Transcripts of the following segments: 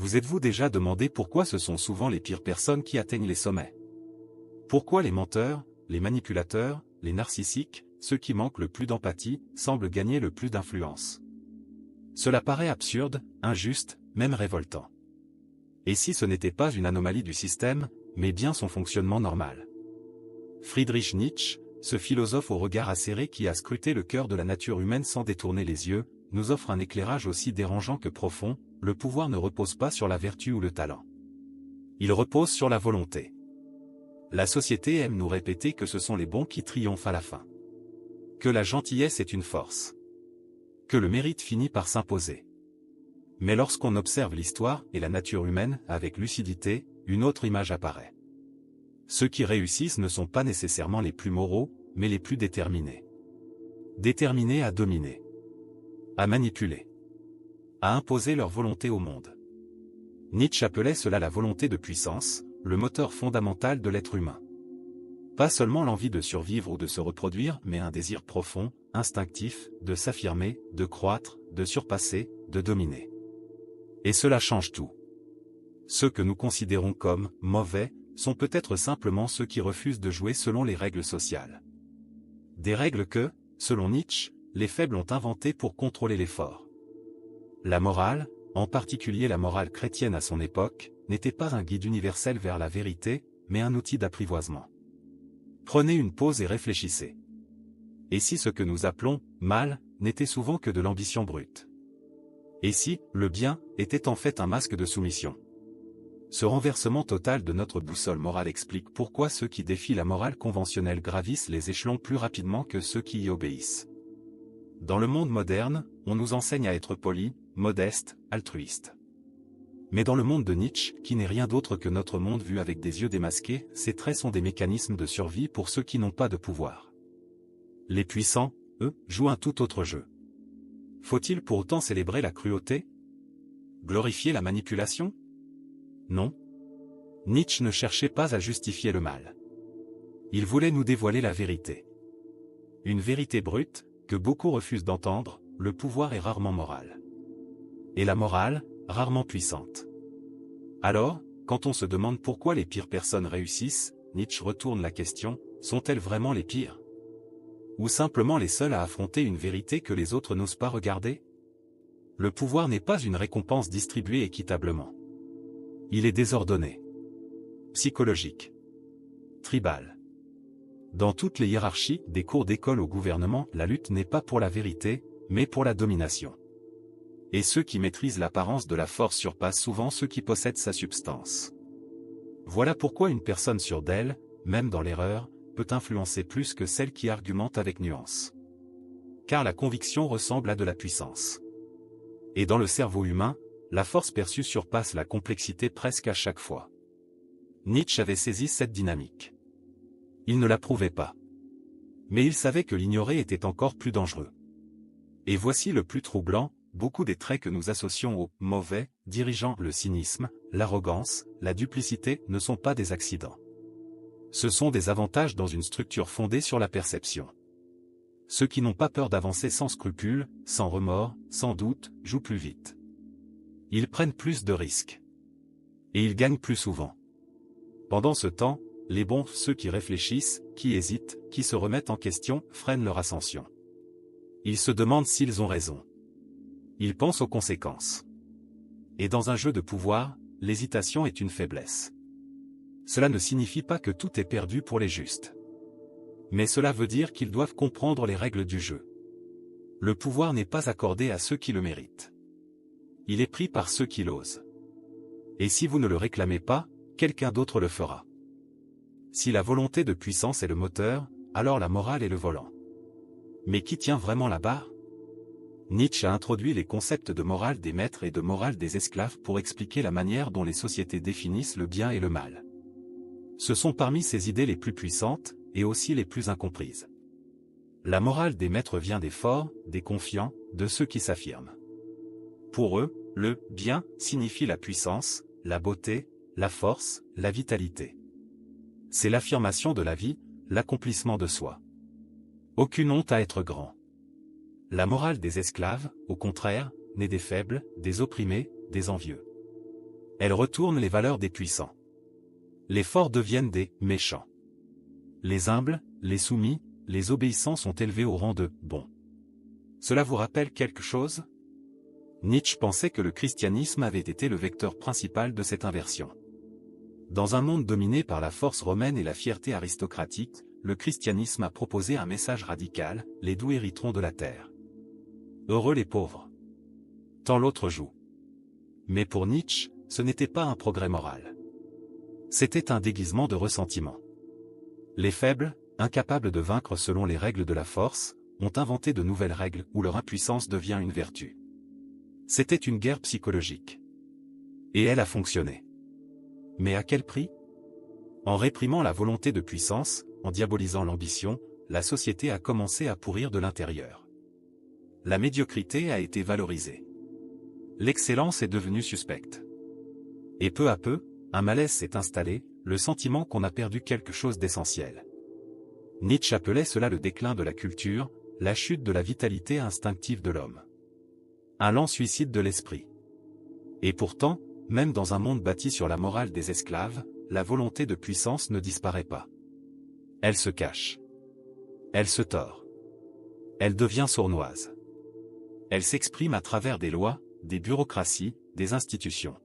Vous êtes-vous déjà demandé pourquoi ce sont souvent les pires personnes qui atteignent les sommets? Pourquoi les menteurs, les manipulateurs, les narcissiques, ceux qui manquent le plus d'empathie, semblent gagner le plus d'influence? Cela paraît absurde, injuste, même révoltant. Et si ce n'était pas une anomalie du système, mais bien son fonctionnement normal? Friedrich Nietzsche, ce philosophe au regard acéré qui a scruté le cœur de la nature humaine sans détourner les yeux, nous offre un éclairage aussi dérangeant que profond: le pouvoir ne repose pas sur la vertu ou le talent. Il repose sur la volonté. La société aime nous répéter que ce sont les bons qui triomphent à la fin. Que la gentillesse est une force. Que le mérite finit par s'imposer. Mais lorsqu'on observe l'histoire et la nature humaine avec lucidité, une autre image apparaît. Ceux qui réussissent ne sont pas nécessairement les plus moraux, mais les plus déterminés. Déterminés à dominer. À manipuler. À imposer leur volonté au monde. Nietzsche appelait cela la volonté de puissance, le moteur fondamental de l'être humain. Pas seulement l'envie de survivre ou de se reproduire, mais un désir profond, instinctif, de s'affirmer, de croître, de surpasser, de dominer. Et cela change tout. Ceux que nous considérons comme « mauvais » sont peut-être simplement ceux qui refusent de jouer selon les règles sociales. Des règles que, selon Nietzsche, les faibles ont inventées pour contrôler les forts. La morale, en particulier la morale chrétienne à son époque, n'était pas un guide universel vers la vérité, mais un outil d'apprivoisement. Prenez une pause et réfléchissez. Et si ce que nous appelons « mal » n'était souvent que de l'ambition brute? Et si le bien était en fait un masque de soumission? Ce renversement total de notre boussole morale explique pourquoi ceux qui défient la morale conventionnelle gravissent les échelons plus rapidement que ceux qui y obéissent. Dans le monde moderne, on nous enseigne à être poli, modeste, altruiste. Mais dans le monde de Nietzsche, qui n'est rien d'autre que notre monde vu avec des yeux démasqués, ces traits sont des mécanismes de survie pour ceux qui n'ont pas de pouvoir. Les puissants, eux, jouent un tout autre jeu. Faut-il pour autant célébrer la cruauté? Glorifier la manipulation? Non. Nietzsche ne cherchait pas à justifier le mal. Il voulait nous dévoiler la vérité. Une vérité brute, que beaucoup refusent d'entendre: le pouvoir est rarement moral. Et la morale, rarement puissante. Alors, quand on se demande pourquoi les pires personnes réussissent, Nietzsche retourne la question: sont-elles vraiment les pires? Ou simplement les seules à affronter une vérité que les autres n'osent pas regarder? Le pouvoir n'est pas une récompense distribuée équitablement. Il est désordonné. Psychologique. Tribal. Dans toutes les hiérarchies, des cours d'école au gouvernement, la lutte n'est pas pour la vérité, mais pour la domination. Et ceux qui maîtrisent l'apparence de la force surpassent souvent ceux qui possèdent sa substance. Voilà pourquoi une personne sûre d'elle, même dans l'erreur, peut influencer plus que celle qui argumente avec nuance. Car la conviction ressemble à de la puissance. Et dans le cerveau humain, la force perçue surpasse la complexité presque à chaque fois. Nietzsche avait saisi cette dynamique. Il ne l'approuvait pas. Mais il savait que l'ignorer était encore plus dangereux. Et voici le plus troublant: beaucoup des traits que nous associons au « mauvais » dirigeant, le cynisme, l'arrogance, la duplicité, ne sont pas des accidents. Ce sont des avantages dans une structure fondée sur la perception. Ceux qui n'ont pas peur d'avancer sans scrupule, sans remords, sans doute, jouent plus vite. Ils prennent plus de risques. Et ils gagnent plus souvent. Pendant ce temps, les bons, ceux qui réfléchissent, qui hésitent, qui se remettent en question, freinent leur ascension. Ils se demandent s'ils ont raison. Ils pensent aux conséquences. Et dans un jeu de pouvoir, l'hésitation est une faiblesse. Cela ne signifie pas que tout est perdu pour les justes. Mais cela veut dire qu'ils doivent comprendre les règles du jeu. Le pouvoir n'est pas accordé à ceux qui le méritent. Il est pris par ceux qui l'osent. Et si vous ne le réclamez pas, quelqu'un d'autre le fera. Si la volonté de puissance est le moteur, alors la morale est le volant. Mais qui tient vraiment la barre? Nietzsche a introduit les concepts de morale des maîtres et de morale des esclaves pour expliquer la manière dont les sociétés définissent le bien et le mal. Ce sont parmi ces idées les plus puissantes, et aussi les plus incomprises. La morale des maîtres vient des forts, des confiants, de ceux qui s'affirment. Pour eux, le « bien » signifie la puissance, la beauté, la force, la vitalité. C'est l'affirmation de la vie, l'accomplissement de soi. Aucune honte à être grand. La morale des esclaves, au contraire, naît des faibles, des opprimés, des envieux. Elle retourne les valeurs des puissants. Les forts deviennent des méchants. Les humbles, les soumis, les obéissants sont élevés au rang de bons. Cela vous rappelle quelque chose? Nietzsche pensait que le christianisme avait été le vecteur principal de cette inversion. Dans un monde dominé par la force romaine et la fierté aristocratique, le christianisme a proposé un message radical: les doux hériteront de la terre. Heureux les pauvres. Tant l'autre joue. Mais pour Nietzsche, ce n'était pas un progrès moral. C'était un déguisement de ressentiment. Les faibles, incapables de vaincre selon les règles de la force, ont inventé de nouvelles règles où leur impuissance devient une vertu. C'était une guerre psychologique. Et elle a fonctionné. Mais à quel prix? En réprimant la volonté de puissance, en diabolisant l'ambition, la société a commencé à pourrir de l'intérieur. La médiocrité a été valorisée. L'excellence est devenue suspecte. Et peu à peu, un malaise s'est installé, le sentiment qu'on a perdu quelque chose d'essentiel. Nietzsche appelait cela le déclin de la culture, la chute de la vitalité instinctive de l'homme. Un lent suicide de l'esprit. Et pourtant, même dans un monde bâti sur la morale des esclaves, la volonté de puissance ne disparaît pas. Elle se cache. Elle se tord. Elle devient sournoise. Elle s'exprime à travers des lois, des bureaucraties, des institutions.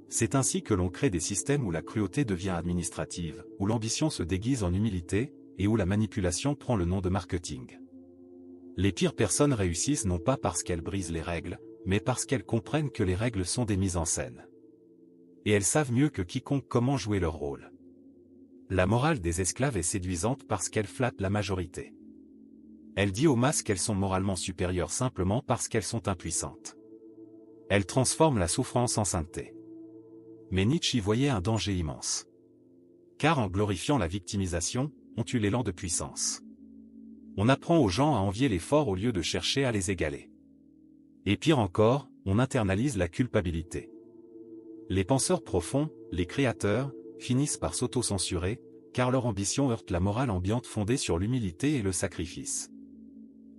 C'est ainsi que l'on crée des systèmes où la cruauté devient administrative, où l'ambition se déguise en humilité, et où la manipulation prend le nom de marketing. Les pires personnes réussissent non pas parce qu'elles brisent les règles, mais parce qu'elles comprennent que les règles sont des mises en scène. Et elles savent mieux que quiconque comment jouer leur rôle. La morale des esclaves est séduisante parce qu'elle flatte la majorité. Elle dit aux masses qu'elles sont moralement supérieures simplement parce qu'elles sont impuissantes. Elle transforme la souffrance en sainteté. Mais Nietzsche y voyait un danger immense. Car en glorifiant la victimisation, on tue l'élan de puissance. On apprend aux gens à envier les forts au lieu de chercher à les égaler. Et pire encore, on internalise la culpabilité. Les penseurs profonds, les créateurs, finissent par s'auto-censurer, car leur ambition heurte la morale ambiante fondée sur l'humilité et le sacrifice.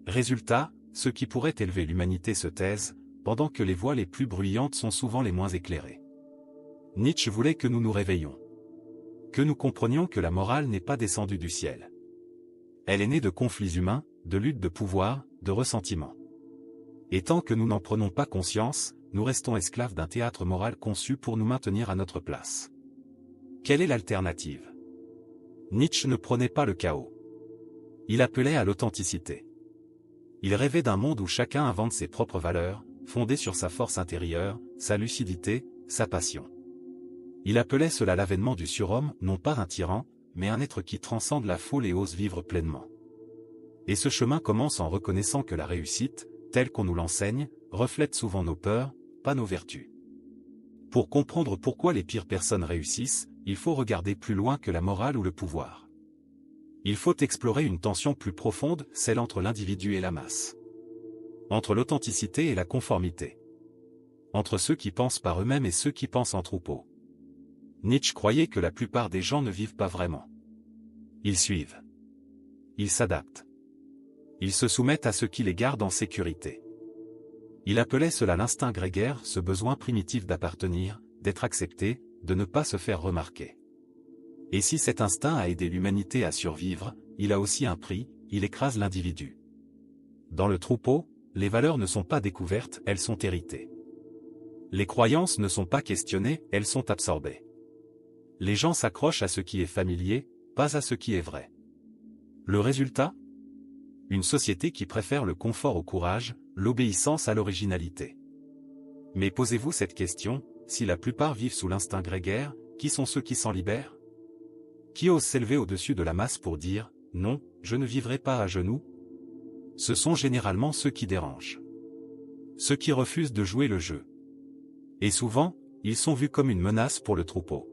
Résultat, ceux qui pourraient élever l'humanité se taisent, pendant que les voix les plus bruyantes sont souvent les moins éclairées. Nietzsche voulait que nous nous réveillions. Que nous comprenions que la morale n'est pas descendue du ciel. Elle est née de conflits humains, de luttes de pouvoir, de ressentiments. Et tant que nous n'en prenons pas conscience, nous restons esclaves d'un théâtre moral conçu pour nous maintenir à notre place. Quelle est l'alternative? Nietzsche ne prônait pas le chaos. Il appelait à l'authenticité. Il rêvait d'un monde où chacun invente ses propres valeurs, fondées sur sa force intérieure, sa lucidité, sa passion. Il appelait cela l'avènement du surhomme, non pas un tyran, mais un être qui transcende la foule et ose vivre pleinement. Et ce chemin commence en reconnaissant que la réussite, telle qu'on nous l'enseigne, reflète souvent nos peurs, pas nos vertus. Pour comprendre pourquoi les pires personnes réussissent, il faut regarder plus loin que la morale ou le pouvoir. Il faut explorer une tension plus profonde, celle entre l'individu et la masse. Entre l'authenticité et la conformité. Entre ceux qui pensent par eux-mêmes et ceux qui pensent en troupeau. Nietzsche croyait que la plupart des gens ne vivent pas vraiment. Ils suivent. Ils s'adaptent. Ils se soumettent à ce qui les garde en sécurité. Il appelait cela l'instinct grégaire, ce besoin primitif d'appartenir, d'être accepté, de ne pas se faire remarquer. Et si cet instinct a aidé l'humanité à survivre, il a aussi un prix, il écrase l'individu. Dans le troupeau, les valeurs ne sont pas découvertes, elles sont héritées. Les croyances ne sont pas questionnées, elles sont absorbées. Les gens s'accrochent à ce qui est familier, pas à ce qui est vrai. Le résultat? Une société qui préfère le confort au courage, l'obéissance à l'originalité. Mais posez-vous cette question, si la plupart vivent sous l'instinct grégaire, qui sont ceux qui s'en libèrent? Qui osent s'élever au-dessus de la masse pour dire « Non, je ne vivrai pas à genoux » Ce sont généralement ceux qui dérangent. Ceux qui refusent de jouer le jeu. Et souvent, ils sont vus comme une menace pour le troupeau.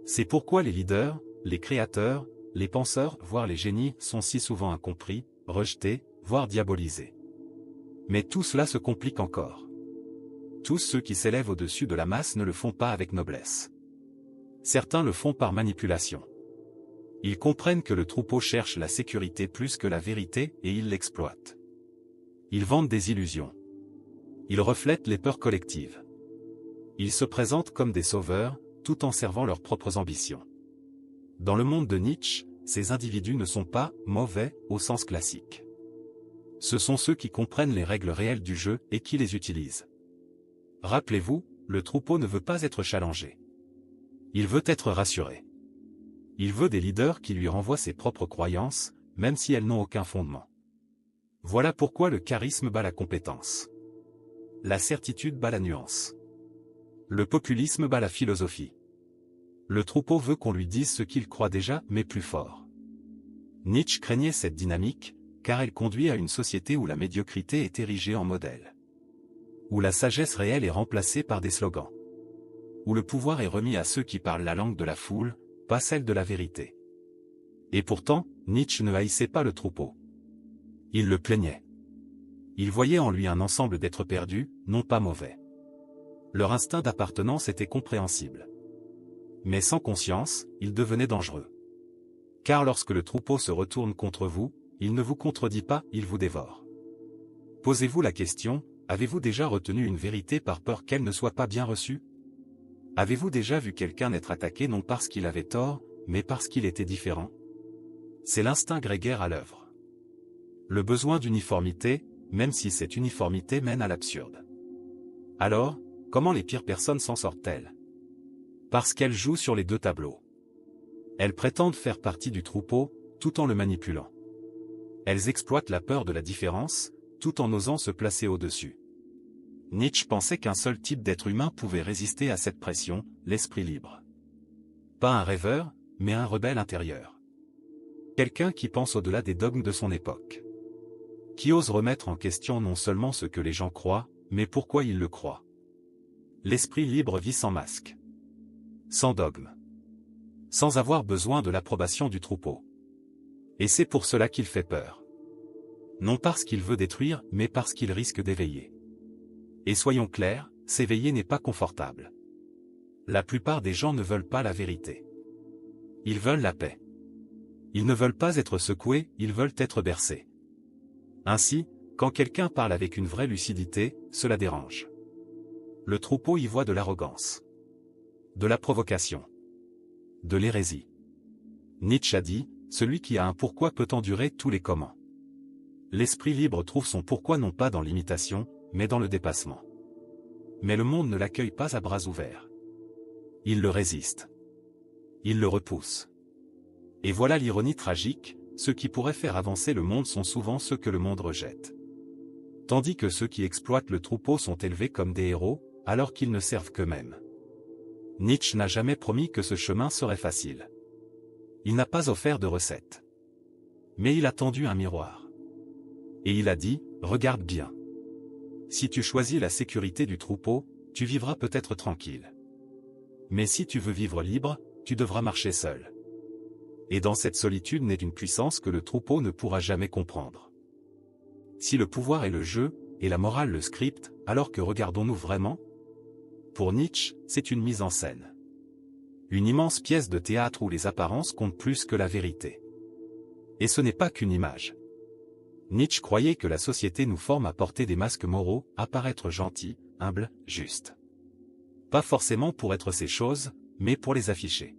C'est pourquoi les leaders, les créateurs, les penseurs, voire les génies, sont si souvent incompris, rejetés, voire diabolisés. Mais tout cela se complique encore. Tous ceux qui s'élèvent au-dessus de la masse ne le font pas avec noblesse. Certains le font par manipulation. Ils comprennent que le troupeau cherche la sécurité plus que la vérité et ils l'exploitent. Ils vendent des illusions. Ils reflètent les peurs collectives. Ils se présentent comme des sauveurs, tout en servant leurs propres ambitions. Dans le monde de Nietzsche, ces individus ne sont pas « mauvais » au sens classique. Ce sont ceux qui comprennent les règles réelles du jeu et qui les utilisent. Rappelez-vous, le troupeau ne veut pas être challengé. Il veut être rassuré. Il veut des leaders qui lui renvoient ses propres croyances, même si elles n'ont aucun fondement. Voilà pourquoi le charisme bat la compétence. La certitude bat la nuance. Le populisme bat la philosophie. Le troupeau veut qu'on lui dise ce qu'il croit déjà, mais plus fort. Nietzsche craignait cette dynamique, car elle conduit à une société où la médiocrité est érigée en modèle. Où la sagesse réelle est remplacée par des slogans. Où le pouvoir est remis à ceux qui parlent la langue de la foule, pas celle de la vérité. Et pourtant, Nietzsche ne haïssait pas le troupeau. Il le plaignait. Il voyait en lui un ensemble d'êtres perdus, non pas mauvais. Leur instinct d'appartenance était compréhensible. Mais sans conscience, il devenait dangereux. Car lorsque le troupeau se retourne contre vous, il ne vous contredit pas, il vous dévore. Posez-vous la question, avez-vous déjà retenu une vérité par peur qu'elle ne soit pas bien reçue? Avez-vous déjà vu quelqu'un être attaqué non parce qu'il avait tort, mais parce qu'il était différent? C'est l'instinct grégaire à l'œuvre. Le besoin d'uniformité, même si cette uniformité mène à l'absurde. Alors, comment les pires personnes s'en sortent-elles? Parce qu'elles jouent sur les deux tableaux. Elles prétendent faire partie du troupeau, tout en le manipulant. Elles exploitent la peur de la différence, tout en osant se placer au-dessus. Nietzsche pensait qu'un seul type d'être humain pouvait résister à cette pression, l'esprit libre. Pas un rêveur, mais un rebelle intérieur. Quelqu'un qui pense au-delà des dogmes de son époque. Qui ose remettre en question non seulement ce que les gens croient, mais pourquoi ils le croient. L'esprit libre vit sans masque. Sans dogme. Sans avoir besoin de l'approbation du troupeau. Et c'est pour cela qu'il fait peur. Non parce qu'il veut détruire, mais parce qu'il risque d'éveiller. Et soyons clairs, s'éveiller n'est pas confortable. La plupart des gens ne veulent pas la vérité. Ils veulent la paix. Ils ne veulent pas être secoués, ils veulent être bercés. Ainsi, quand quelqu'un parle avec une vraie lucidité, cela dérange. Le troupeau y voit de l'arrogance. De la provocation. De l'hérésie. Nietzsche a dit, celui qui a un pourquoi peut endurer tous les comment. L'esprit libre trouve son pourquoi non pas dans l'imitation, mais dans le dépassement. Mais le monde ne l'accueille pas à bras ouverts. Il le résiste. Il le repousse. Et voilà l'ironie tragique, ceux qui pourraient faire avancer le monde sont souvent ceux que le monde rejette. Tandis que ceux qui exploitent le troupeau sont élevés comme des héros, alors qu'ils ne servent qu'eux-mêmes. Nietzsche n'a jamais promis que ce chemin serait facile. Il n'a pas offert de recette. Mais il a tendu un miroir. Et il a dit, regarde bien. Si tu choisis la sécurité du troupeau, tu vivras peut-être tranquille. Mais si tu veux vivre libre, tu devras marcher seul. Et dans cette solitude naît une puissance que le troupeau ne pourra jamais comprendre. Si le pouvoir est le jeu, et la morale le script, alors que regardons-nous vraiment? Pour Nietzsche, c'est une mise en scène. Une immense pièce de théâtre où les apparences comptent plus que la vérité. Et ce n'est pas qu'une image. Nietzsche croyait que la société nous forme à porter des masques moraux, à paraître gentil, humble, juste. Pas forcément pour être ces choses, mais pour les afficher.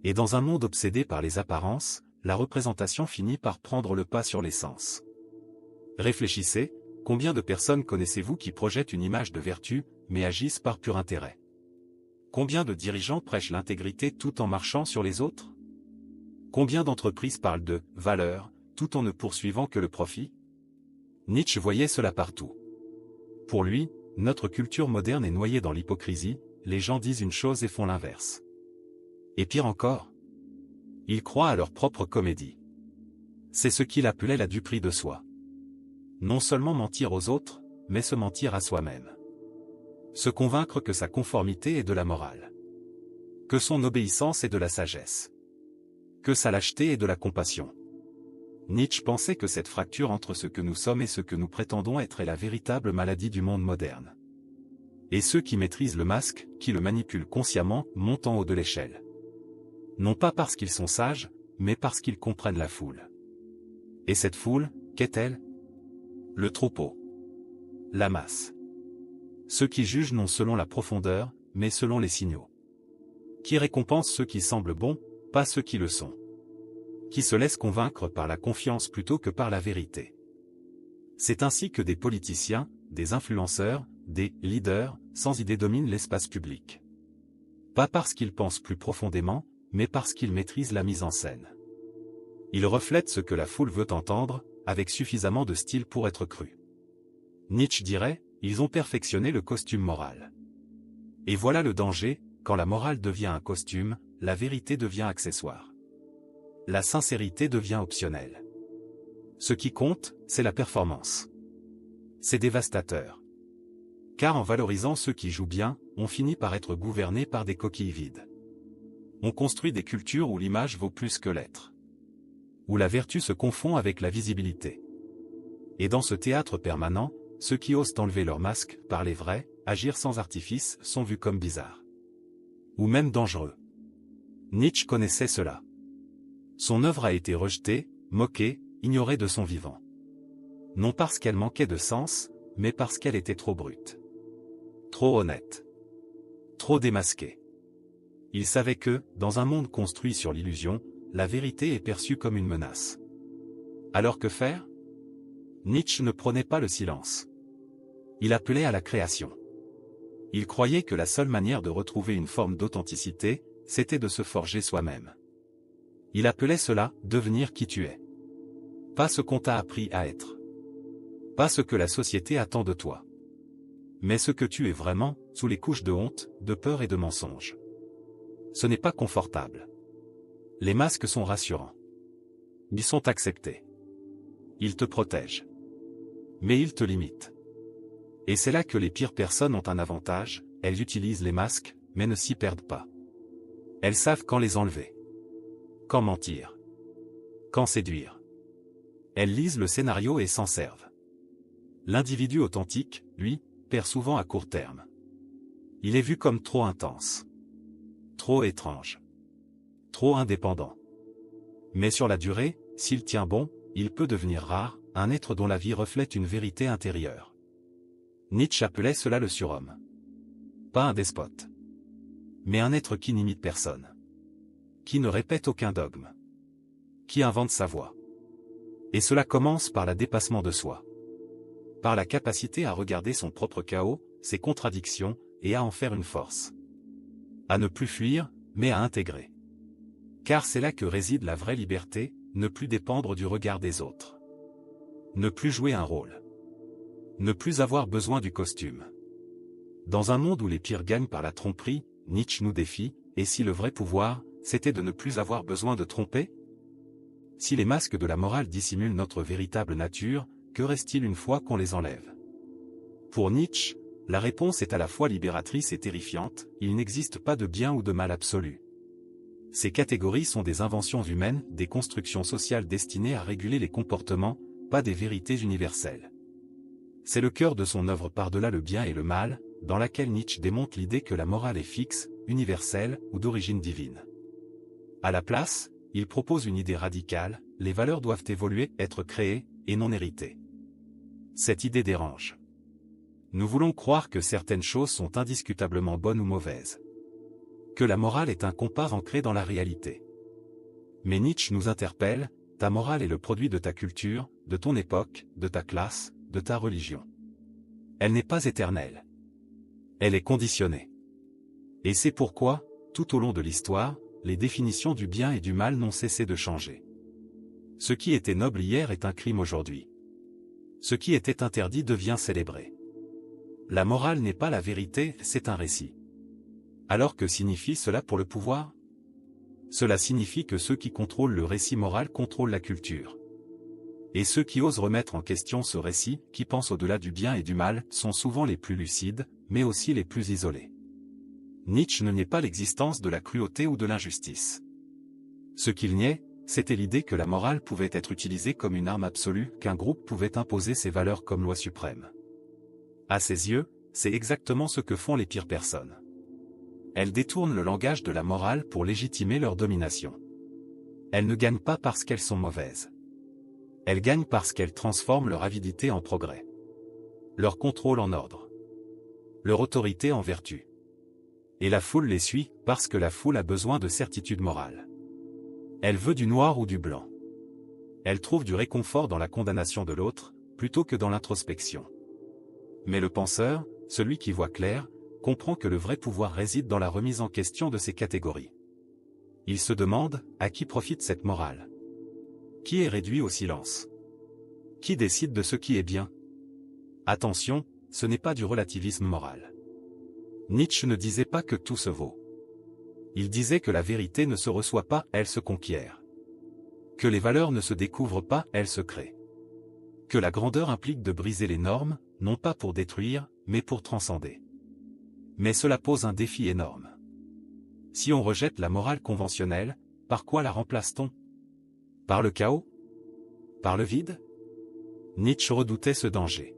Et dans un monde obsédé par les apparences, la représentation finit par prendre le pas sur l'essence. Réfléchissez, combien de personnes connaissez-vous qui projettent une image de vertu, mais agissent par pur intérêt? Combien de dirigeants prêchent l'intégrité tout en marchant sur les autres? Combien d'entreprises parlent de « valeur » tout en ne poursuivant que le profit? Nietzsche voyait cela partout. Pour lui, notre culture moderne est noyée dans l'hypocrisie, les gens disent une chose et font l'inverse. Et pire encore, ils croient à leur propre comédie. C'est ce qu'il appelait la duperie de soi. Non seulement mentir aux autres, mais se mentir à soi-même. Se convaincre que sa conformité est de la morale. Que son obéissance est de la sagesse. Que sa lâcheté est de la compassion. Nietzsche pensait que cette fracture entre ce que nous sommes et ce que nous prétendons être est la véritable maladie du monde moderne. Et ceux qui maîtrisent le masque, qui le manipulent consciemment, montent en haut de l'échelle. Non pas parce qu'ils sont sages, mais parce qu'ils comprennent la foule. Et cette foule, qu'est-elle? Le troupeau. La masse. Ceux qui jugent non selon la profondeur, mais selon les signaux. Qui récompensent ceux qui semblent bons, pas ceux qui le sont. Qui se laissent convaincre par la confiance plutôt que par la vérité. C'est ainsi que des politiciens, des influenceurs, des leaders, sans idée dominent l'espace public. Pas parce qu'ils pensent plus profondément, mais parce qu'ils maîtrisent la mise en scène. Ils reflètent ce que la foule veut entendre, avec suffisamment de style pour être cru. Nietzsche dirait, ils ont perfectionné le costume moral. Et voilà le danger, quand la morale devient un costume, la vérité devient accessoire. La sincérité devient optionnelle. Ce qui compte, c'est la performance. C'est dévastateur. Car en valorisant ceux qui jouent bien, on finit par être gouverné par des coquilles vides. On construit des cultures où l'image vaut plus que l'être. Où la vertu se confond avec la visibilité. Et dans ce théâtre permanent, ceux qui osent enlever leur masque, parler vrai, agir sans artifice, sont vus comme bizarres. Ou même dangereux. Nietzsche connaissait cela. Son œuvre a été rejetée, moquée, ignorée de son vivant. Non parce qu'elle manquait de sens, mais parce qu'elle était trop brute. Trop honnête. Trop démasquée. Il savait que, dans un monde construit sur l'illusion, la vérité est perçue comme une menace. Alors que faire? Nietzsche ne prônait pas le silence. Il appelait à la création. Il croyait que la seule manière de retrouver une forme d'authenticité, c'était de se forger soi-même. Il appelait cela « devenir qui tu es ». Pas ce qu'on t'a appris à être. Pas ce que la société attend de toi. Mais ce que tu es vraiment, sous les couches de honte, de peur et de mensonge. Ce n'est pas confortable. Les masques sont rassurants. Ils sont acceptés. Ils te protègent. Mais ils te limitent. Et c'est là que les pires personnes ont un avantage, elles utilisent les masques, mais ne s'y perdent pas. Elles savent quand les enlever. Quand mentir. Quand séduire. Elles lisent le scénario et s'en servent. L'individu authentique, lui, perd souvent à court terme. Il est vu comme trop intense. Trop étrange. Trop indépendant. Mais sur la durée, s'il tient bon, il peut devenir rare, un être dont la vie reflète une vérité intérieure. Nietzsche appelait cela le surhomme. Pas un despote. Mais un être qui n'imite personne. Qui ne répète aucun dogme. Qui invente sa voix. Et cela commence par le dépassement de soi. Par la capacité à regarder son propre chaos, ses contradictions, et à en faire une force. À ne plus fuir, mais à intégrer. Car c'est là que réside la vraie liberté, ne plus dépendre du regard des autres. Ne plus jouer un rôle. Ne plus avoir besoin du costume. Dans un monde où les pires gagnent par la tromperie, Nietzsche nous défie, et si le vrai pouvoir, c'était de ne plus avoir besoin de tromper? Si les masques de la morale dissimulent notre véritable nature, que reste-t-il une fois qu'on les enlève? Pour Nietzsche, la réponse est à la fois libératrice et terrifiante, il n'existe pas de bien ou de mal absolu. Ces catégories sont des inventions humaines, des constructions sociales destinées à réguler les comportements, pas des vérités universelles. C'est le cœur de son œuvre Par-delà le bien et le mal, dans laquelle Nietzsche démonte l'idée que la morale est fixe, universelle ou d'origine divine. À la place, il propose une idée radicale, les valeurs doivent évoluer, être créées, et non héritées. Cette idée dérange. Nous voulons croire que certaines choses sont indiscutablement bonnes ou mauvaises. Que la morale est un compas ancré dans la réalité. Mais Nietzsche nous interpelle, ta morale est le produit de ta culture, de ton époque, de ta classe, de ta religion. Elle n'est pas éternelle. Elle est conditionnée. Et c'est pourquoi, tout au long de l'histoire, les définitions du bien et du mal n'ont cessé de changer. Ce qui était noble hier est un crime aujourd'hui. Ce qui était interdit devient célébré. La morale n'est pas la vérité, c'est un récit. Alors que signifie cela pour le pouvoir? Cela signifie que ceux qui contrôlent le récit moral contrôlent la culture. Et ceux qui osent remettre en question ce récit, qui pensent au-delà du bien et du mal, sont souvent les plus lucides, mais aussi les plus isolés. Nietzsche ne niait pas l'existence de la cruauté ou de l'injustice. Ce qu'il niait, c'était l'idée que la morale pouvait être utilisée comme une arme absolue, qu'un groupe pouvait imposer ses valeurs comme loi suprême. À ses yeux, c'est exactement ce que font les pires personnes. Elles détournent le langage de la morale pour légitimer leur domination. Elles ne gagnent pas parce qu'elles sont mauvaises. Elles gagnent parce qu'elles transforment leur avidité en progrès. Leur contrôle en ordre. leur autorité en vertu. Et la foule les suit, parce que la foule a besoin de certitude morale. Elle veut du noir ou du blanc. Elle trouve du réconfort dans la condamnation de l'autre, plutôt que dans l'introspection. Mais le penseur, celui qui voit clair, comprend que le vrai pouvoir réside dans la remise en question de ces catégories. Il se demande, à qui profite cette morale? Qui est réduit au silence? Qui décide de ce qui est bien? Attention, ce n'est pas du relativisme moral. Nietzsche ne disait pas que tout se vaut. Il disait que la vérité ne se reçoit pas, elle se conquiert. Que les valeurs ne se découvrent pas, elles se créent. Que la grandeur implique de briser les normes, non pas pour détruire, mais pour transcender. Mais cela pose un défi énorme. Si on rejette la morale conventionnelle, par quoi la remplace-t-on? Par le chaos? Par le vide? Nietzsche redoutait ce danger.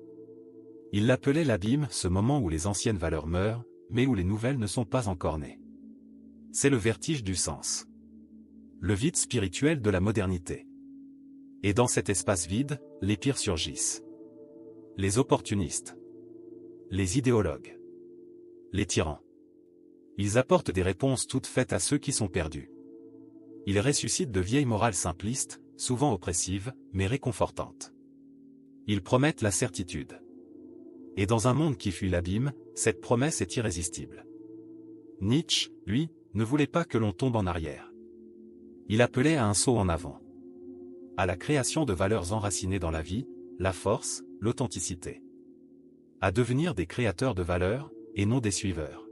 Il l'appelait l'abîme, ce moment où les anciennes valeurs meurent, mais où les nouvelles ne sont pas encore nées. C'est le vertige du sens. Le vide spirituel de la modernité. Et dans cet espace vide, les pires surgissent. Les opportunistes. Les idéologues. Les tyrans. Ils apportent des réponses toutes faites à ceux qui sont perdus. Ils ressuscitent de vieilles morales simplistes, souvent oppressives, mais réconfortantes. Ils promettent la certitude. Et dans un monde qui fuit l'abîme, cette promesse est irrésistible. Nietzsche, lui, ne voulait pas que l'on tombe en arrière. Il appelait à un saut en avant. À la création de valeurs enracinées dans la vie, la force, l'authenticité. À devenir des créateurs de valeurs, et non des suiveurs.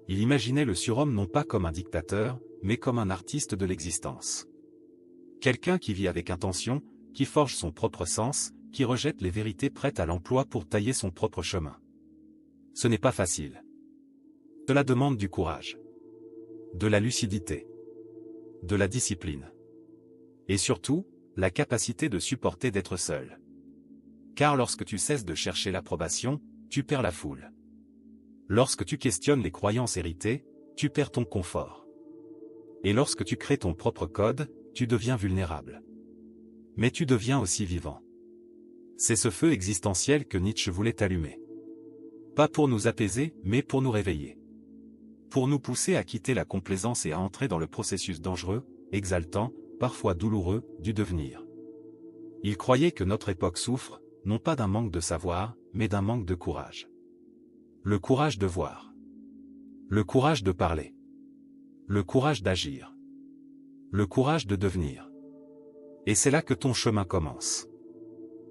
Il imaginait le surhomme non pas comme un dictateur, mais comme un artiste de l'existence. Quelqu'un qui vit avec intention, qui forge son propre sens, qui rejette les vérités prêtes à l'emploi pour tailler son propre chemin. Ce n'est pas facile. Cela demande du courage. De la lucidité. De la discipline. Et surtout, la capacité de supporter d'être seul. Car lorsque tu cesses de chercher l'approbation, tu perds la foule. Lorsque tu questionnes les croyances héritées, tu perds ton confort. Et lorsque tu crées ton propre code, tu deviens vulnérable. Mais tu deviens aussi vivant. C'est ce feu existentiel que Nietzsche voulait allumer. Pas pour nous apaiser, mais pour nous réveiller. Pour nous pousser à quitter la complaisance et à entrer dans le processus dangereux, exaltant, parfois douloureux, du devenir. Il croyait que notre époque souffre, non pas d'un manque de savoir, mais d'un manque de courage. Le courage de voir. Le courage de parler. Le courage d'agir. Le courage de devenir. Et c'est là que ton chemin commence.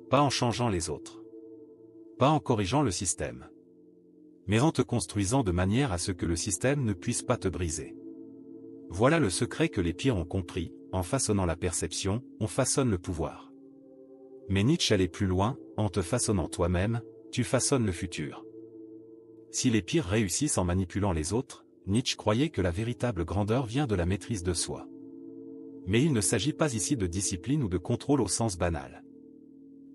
Pas en changeant les autres. Pas en corrigeant le système. Mais en te construisant de manière à ce que le système ne puisse pas te briser. Voilà le secret que les pires ont compris, en façonnant la perception, on façonne le pouvoir. Mais Nietzsche allait plus loin, en te façonnant toi-même, tu façonnes le futur. Si les pires réussissent en manipulant les autres, Nietzsche croyait que la véritable grandeur vient de la maîtrise de soi. Mais il ne s'agit pas ici de discipline ou de contrôle au sens banal.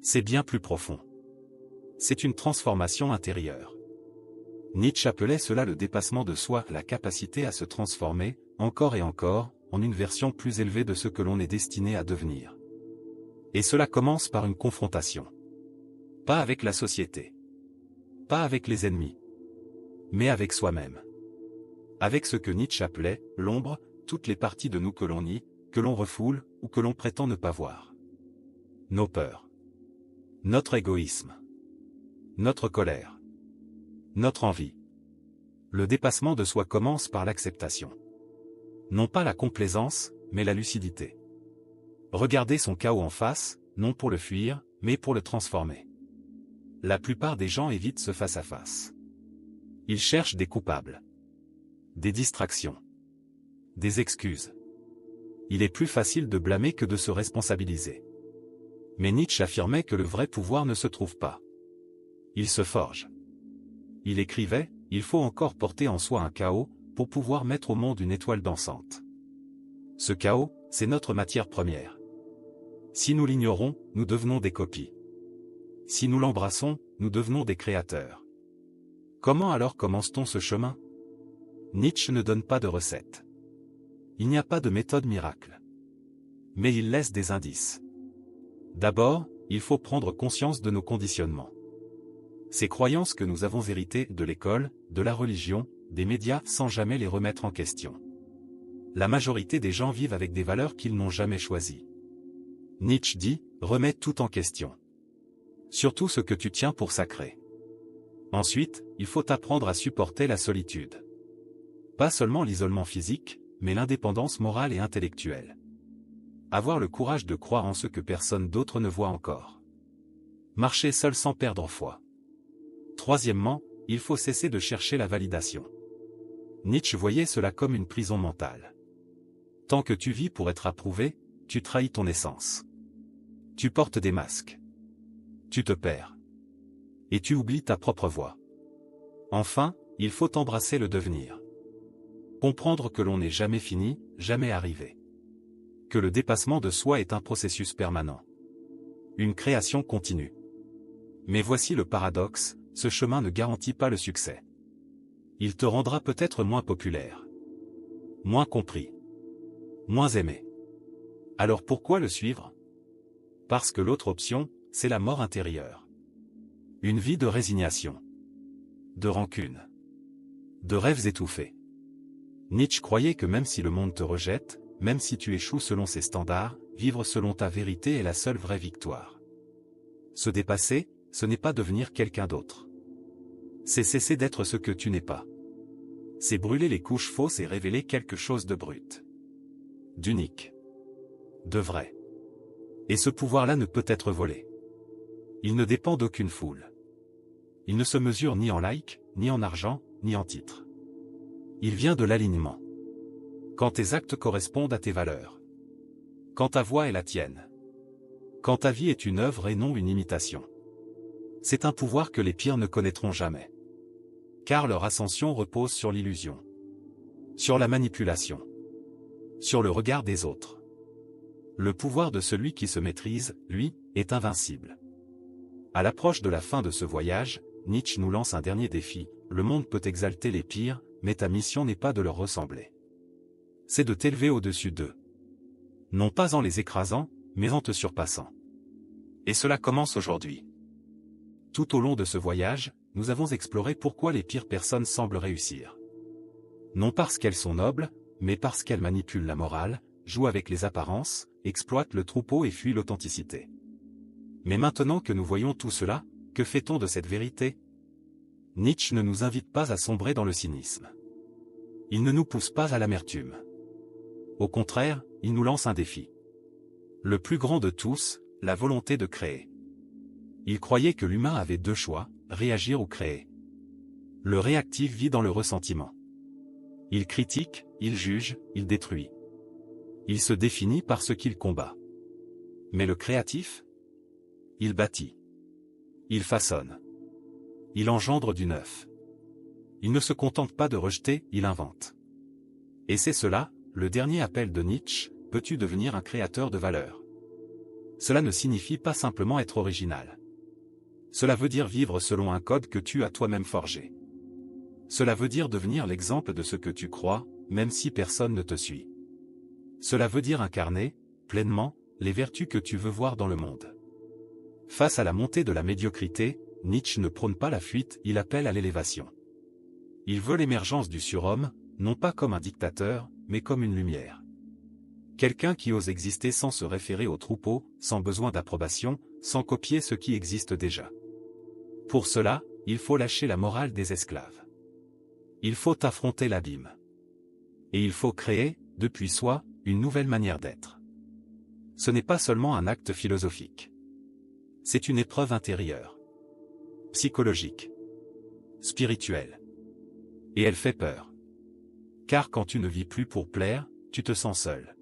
C'est bien plus profond. C'est une transformation intérieure. Nietzsche appelait cela le dépassement de soi, la capacité à se transformer, encore et encore, en une version plus élevée de ce que l'on est destiné à devenir. Et cela commence par une confrontation. Pas avec la société. Pas avec les ennemis. Mais avec soi-même. Avec ce que Nietzsche appelait l'ombre, toutes les parties de nous que l'on nie, que l'on refoule, ou que l'on prétend ne pas voir. Nos peurs. Notre égoïsme. Notre colère. Notre envie. Le dépassement de soi commence par l'acceptation. Non pas la complaisance, mais la lucidité. Regarder son chaos en face, non pour le fuir, mais pour le transformer. La plupart des gens évitent ce face-à-face. Ils cherchent des coupables. Des distractions. Des excuses. Il est plus facile de blâmer que de se responsabiliser. Mais Nietzsche affirmait que le vrai pouvoir ne se trouve pas. Il se forge. Il écrivait, il faut encore porter en soi un chaos, pour pouvoir mettre au monde une étoile dansante. Ce chaos, c'est notre matière première. Si nous l'ignorons, nous devenons des copies. Si nous l'embrassons, nous devenons des créateurs. Comment alors commence-t-on ce chemin? Nietzsche ne donne pas de recette. Il n'y a pas de méthode miracle. Mais il laisse des indices. D'abord, il faut prendre conscience de nos conditionnements. Ces croyances que nous avons héritées de l'école, de la religion, des médias sans jamais les remettre en question. La majorité des gens vivent avec des valeurs qu'ils n'ont jamais choisies. Nietzsche dit, remets tout en question. Surtout ce que tu tiens pour sacré. Ensuite, il faut apprendre à supporter la solitude. Pas seulement l'isolement physique, mais l'indépendance morale et intellectuelle. Avoir le courage de croire en ce que personne d'autre ne voit encore. Marcher seul sans perdre foi. Troisièmement, il faut cesser de chercher la validation. Nietzsche voyait cela comme une prison mentale. Tant que tu vis pour être approuvé, tu trahis ton essence. Tu portes des masques. Tu te perds. Et tu oublies ta propre voix. Enfin, il faut embrasser le devenir. Comprendre que l'on n'est jamais fini, jamais arrivé. Que le dépassement de soi est un processus permanent. Une création continue. Mais voici le paradoxe, ce chemin ne garantit pas le succès. Il te rendra peut-être moins populaire. Moins compris. Moins aimé. Alors pourquoi le suivre? Parce que l'autre option, c'est la mort intérieure. Une vie de résignation. De rancune. De rêves étouffés. Nietzsche croyait que même si le monde te rejette, même si tu échoues selon ses standards, vivre selon ta vérité est la seule vraie victoire. Se dépasser, ce n'est pas devenir quelqu'un d'autre. C'est cesser d'être ce que tu n'es pas. C'est brûler les couches fausses et révéler quelque chose de brut. D'unique. De vrai. Et ce pouvoir-là ne peut être volé. Il ne dépend d'aucune foule. Il ne se mesure ni en likes, ni en argent, ni en titres. Il vient de l'alignement. Quand tes actes correspondent à tes valeurs. Quand ta voix est la tienne. Quand ta vie est une œuvre et non une imitation. C'est un pouvoir que les pires ne connaîtront jamais. Car leur ascension repose sur l'illusion. Sur la manipulation. Sur le regard des autres. Le pouvoir de celui qui se maîtrise, lui, est invincible. À l'approche de la fin de ce voyage, Nietzsche nous lance un dernier défi. Le monde peut exalter les pires, mais ta mission n'est pas de leur ressembler. C'est de t'élever au-dessus d'eux. Non pas en les écrasant, mais en te surpassant. Et cela commence aujourd'hui. Tout au long de ce voyage, nous avons exploré pourquoi les pires personnes semblent réussir. Non parce qu'elles sont nobles, mais parce qu'elles manipulent la morale, jouent avec les apparences, exploitent le troupeau et fuient l'authenticité. Mais maintenant que nous voyons tout cela, que fait-on de cette vérité? Nietzsche ne nous invite pas à sombrer dans le cynisme. Il ne nous pousse pas à l'amertume. Au contraire, il nous lance un défi. Le plus grand de tous, la volonté de créer. Il croyait que l'humain avait deux choix, réagir ou créer. Le réactif vit dans le ressentiment. Il critique, il juge, il détruit. Il se définit par ce qu'il combat. Mais le créatif? Il bâtit. Il façonne. Il engendre du neuf. Il ne se contente pas de rejeter, il invente. Et c'est cela, le dernier appel de Nietzsche, peux-tu devenir un créateur de valeur? Cela ne signifie pas simplement être original. Cela veut dire vivre selon un code que tu as toi-même forgé. Cela veut dire devenir l'exemple de ce que tu crois, même si personne ne te suit. Cela veut dire incarner, pleinement, les vertus que tu veux voir dans le monde. Face à la montée de la médiocrité, Nietzsche ne prône pas la fuite, il appelle à l'élévation. Il veut l'émergence du surhomme, non pas comme un dictateur, mais comme une lumière. Quelqu'un qui ose exister sans se référer au troupeau, sans besoin d'approbation, sans copier ce qui existe déjà. Pour cela, il faut lâcher la morale des esclaves. Il faut affronter l'abîme. Et il faut créer, depuis soi, une nouvelle manière d'être. Ce n'est pas seulement un acte philosophique. C'est une épreuve intérieure. Psychologique. Spirituelle. Et elle fait peur. Car quand tu ne vis plus pour plaire, tu te sens seul.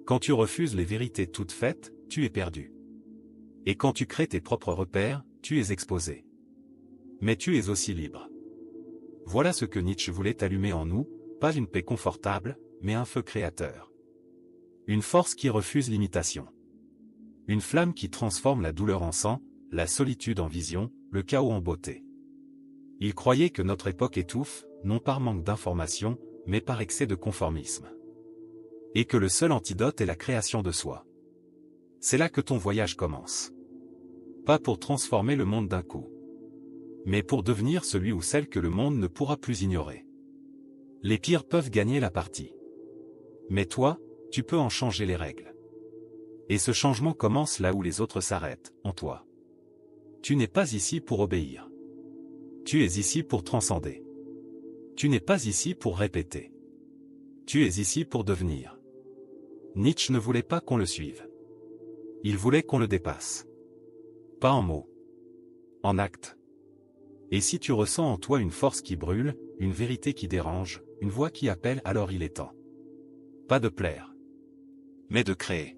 Quand tu refuses les vérités toutes faites, tu es perdu. Et quand tu crées tes propres repères, tu es exposé. Mais tu es aussi libre. Voilà ce que Nietzsche voulait allumer en nous, pas une paix confortable, mais un feu créateur. Une force qui refuse l'imitation. Une flamme qui transforme la douleur en sang, la solitude en vision, le chaos en beauté. Il croyait que notre époque étouffe, non par manque d'information, mais par excès de conformisme. Et que le seul antidote est la création de soi. C'est là que ton voyage commence. Pas pour transformer le monde d'un coup. mais pour devenir celui ou celle que le monde ne pourra plus ignorer. Les pires peuvent gagner la partie. Mais toi, tu peux en changer les règles. Et ce changement commence là où les autres s'arrêtent, en toi. Tu n'es pas ici pour obéir. Tu es ici pour transcender. Tu n'es pas ici pour répéter. Tu es ici pour devenir. Nietzsche ne voulait pas qu'on le suive. Il voulait qu'on le dépasse. Pas en mots. En actes. Et si tu ressens en toi une force qui brûle, une vérité qui dérange, une voix qui appelle, alors il est temps. Pas de plaire. Mais de créer.